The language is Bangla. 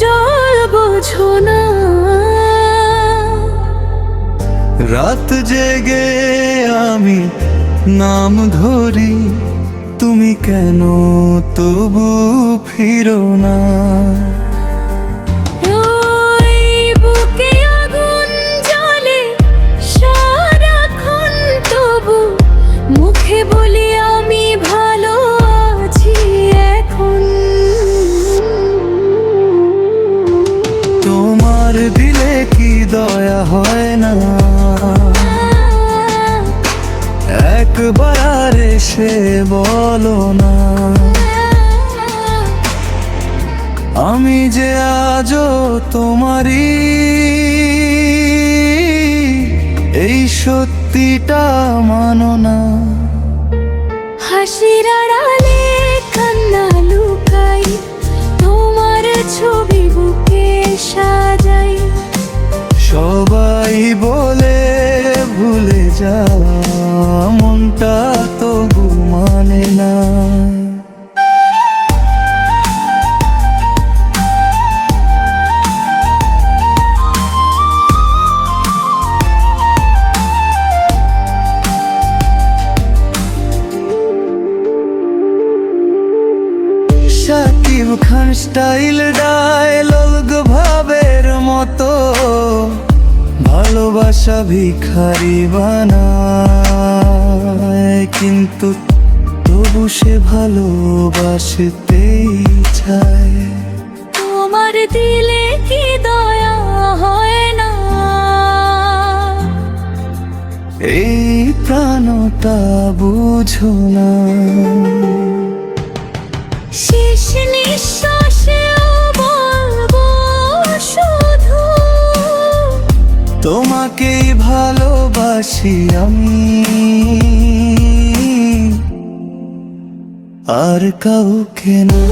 জল বোঝো না। রাত জেগে আমি নাম ধরি, তুমি কেন তবু ফিরো না। ওই বুকে আগুন জ্বলে সারাক্ষণ, তবু মুখে বলি আমি ভালো আছি এখন। তোমার দিলে কি দয়া হয় না, একবার এসে বলো না। আমি যে আজও তোমারই, এই সত্যিটা মানো না। হাসির আড়ালে কান্না লুকাই, তোমার ছবি বুকে সাজাই। সবাই বলে ভুলে যাওয়া, মনটা তবু মানে না। শাকিব খান স্টাইল ডায়লগ ভাবের মতো, ভালোবাসা ভিখারি বানায়, কিন্তু তবু সে ভালোবাসতেই চায়। তোমার দিলে কি দয়া হয় না, এই প্রাণটা বুঝো না। শেষ নিঃশ্বাসেও বলবো শুধু, তোমাকেই ভালোবাসি আমি, আর কাউকে না।